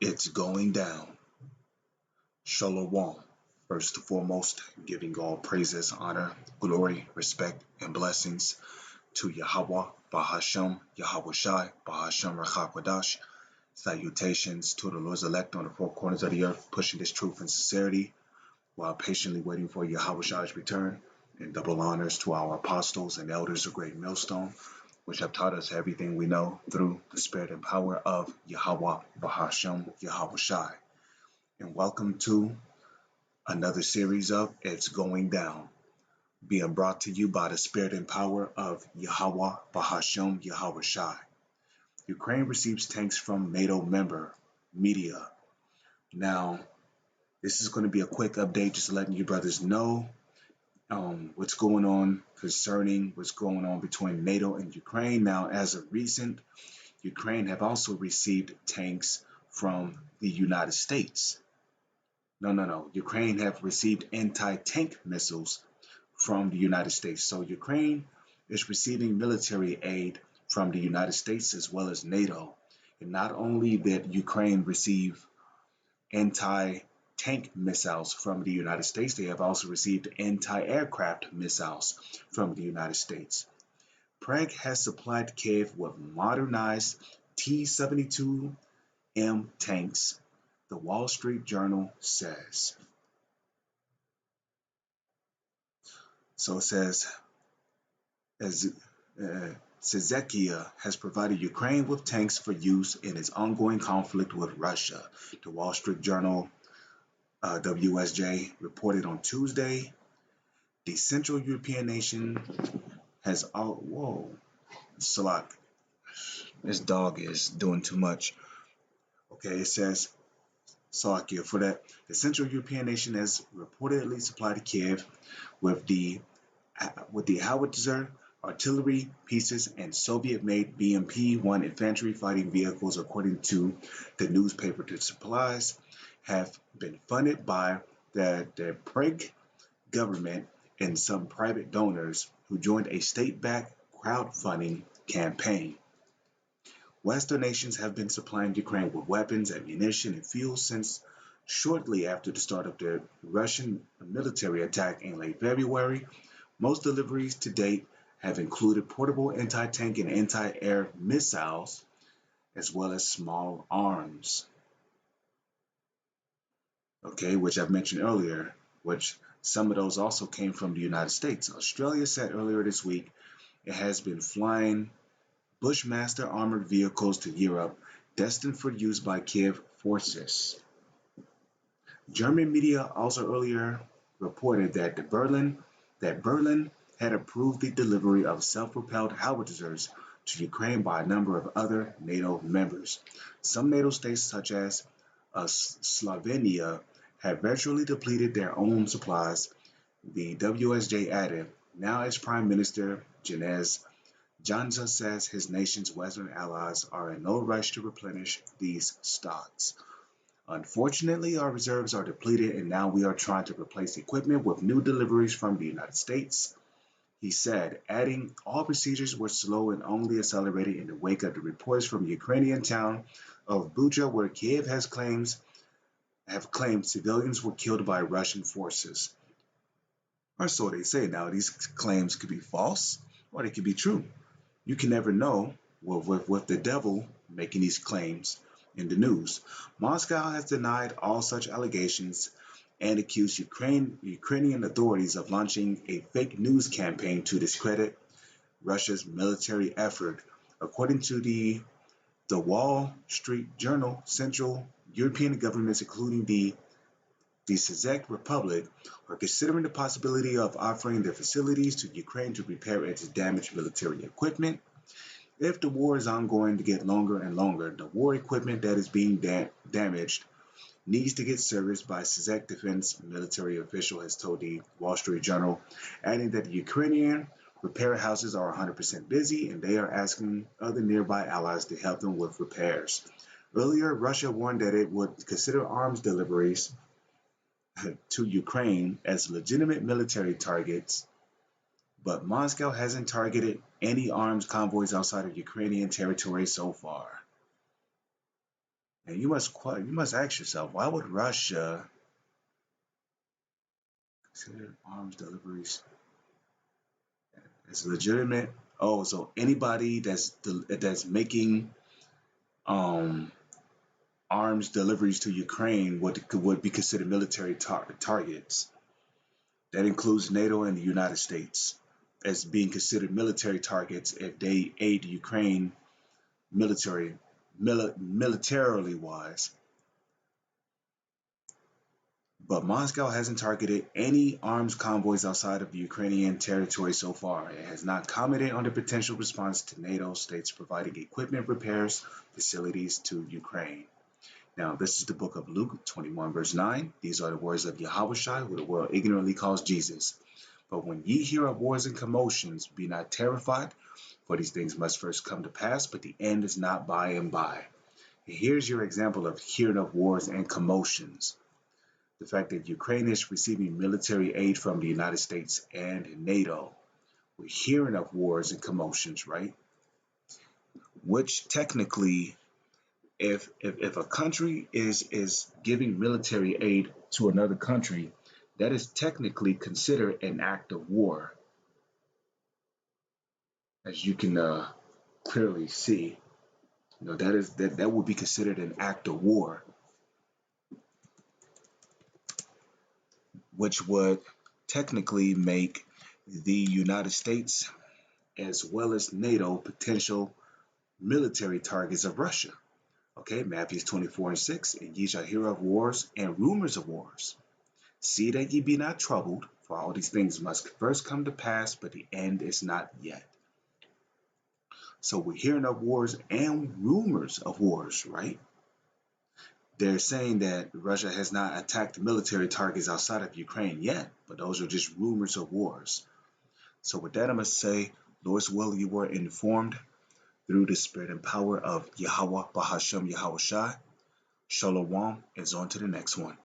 It's going down. Shalom. First and foremost, giving all praises, honor, glory, respect, and blessings to Yahweh, Bahashem, Yahweh Shai, Bahashem Rachakwadash. Salutations to the Lord's elect on the four corners of the earth, pushing this truth and sincerity while patiently waiting for Yahweh Shai's return. And double honors to our apostles and elders of Great Millstone, which have taught us everything we know through the spirit and power of Yahweh, Bahashem, Yahweh Shai. And welcome to another series of It's Going Down, being brought to you by the spirit and power of Yahweh, Bahashem, Yahweh Shai. Ukraine receives tanks from NATO member media. Now, this is going to be a quick update, just letting you brothers know what's going on concerning what's going on between NATO and Ukraine. Now, as of recent, Ukraine have also received tanks from the United States. No. Ukraine have received anti-tank missiles from the United States. So Ukraine is receiving military aid from the United States as well as NATO. And not only did Ukraine receive anti-tank missiles from the United States, they have also received anti-aircraft missiles from the United States. Prague has supplied Kiev with modernized T-72M tanks, the Wall Street Journal says. So it says, as Czechia has provided Ukraine with tanks for use in its ongoing conflict with Russia. The Wall Street Journal, WSJ, reported on Tuesday. The Central European nation has Salak, this dog is doing too much. Okay, it says, Salakia, for that, the Central European nation has reportedly supplied Kiev with the howitzer, artillery pieces, and Soviet-made BMP-1 infantry fighting vehicles, according to the newspaper. The supplies have been funded by the Prague government and some private donors who joined a state-backed crowdfunding campaign. Western nations have been supplying Ukraine with weapons, ammunition, and fuel since shortly after the start of the Russian military attack in late February. Most deliveries to date have included portable anti-tank and anti-air missiles, as well as small arms. Okay, which I've mentioned earlier, which some of those also came from the United States. Australia said earlier this week it has been flying Bushmaster armored vehicles to Europe, destined for use by Kiev forces. German media also earlier reported that Berlin had approved the delivery of self-propelled howitzers to Ukraine by a number of other NATO members. Some NATO states, such as Slovenia, have virtually depleted their own supplies, the WSJ added. Now, as Prime Minister Janez Janša says his nation's Western allies are in no rush to replenish these stocks. Unfortunately, our reserves are depleted, and now we are trying to replace equipment with new deliveries from the United States, he said, adding all procedures were slow and only accelerated in the wake of the reports from the Ukrainian town of Bucha, where Kiev have claimed civilians were killed by Russian forces. Or so they say. Now, these claims could be false or they could be true. You can never know with the devil making these claims in the news. Moscow has denied all such allegations and accused Ukrainian authorities of launching a fake news campaign to discredit Russia's military effort. According to the Wall Street Journal, Central European governments, including the Czech Republic, are considering the possibility of offering their facilities to Ukraine to repair its damaged military equipment. If the war is ongoing to get longer and longer, the war equipment that is being damaged needs to get serviced by Czech defense military official, has told the Wall Street Journal, adding that the Ukrainian repair houses are 100% busy and they are asking other nearby allies to help them with repairs. Earlier, Russia warned that it would consider arms deliveries to Ukraine as legitimate military targets, but Moscow hasn't targeted any arms convoys outside of Ukrainian territory so far. And you must ask yourself, why would Russia consider arms deliveries as legitimate? Oh, so anybody that's making um arms deliveries to Ukraine would be considered military targets. That includes NATO and the United States as being considered military targets if they aid Ukraine militarily wise. But Moscow hasn't targeted any arms convoys outside of Ukrainian territory so far. It has not commented on the potential response to NATO states providing equipment repairs facilities to Ukraine. Now, this is the book of Luke 21, verse 9. These are the words of Yahushua, who the world ignorantly calls Jesus. But when ye hear of wars and commotions, be not terrified, for these things must first come to pass, but the end is not by and by. Here's your example of hearing of wars and commotions. The fact that Ukraine is receiving military aid from the United States and NATO. We're hearing of wars and commotions, right? Which technically, if a country is giving military aid to another country, that is technically considered an act of war, as you can clearly see. That would be considered an act of war, which would technically make the United States as well as NATO potential military targets of Russia. Okay, Matthew 24 and 6, and ye shall hear of wars and rumors of wars. See that ye be not troubled, for all these things must first come to pass, but the end is not yet. So we're hearing of wars and rumors of wars, right? They're saying that Russia has not attacked military targets outside of Ukraine yet, but those are just rumors of wars. So with that, I must say, Lord's will, you were informed through the spirit and power of Yahweh Bahashem Yahushai. Shalom, and on to the next one.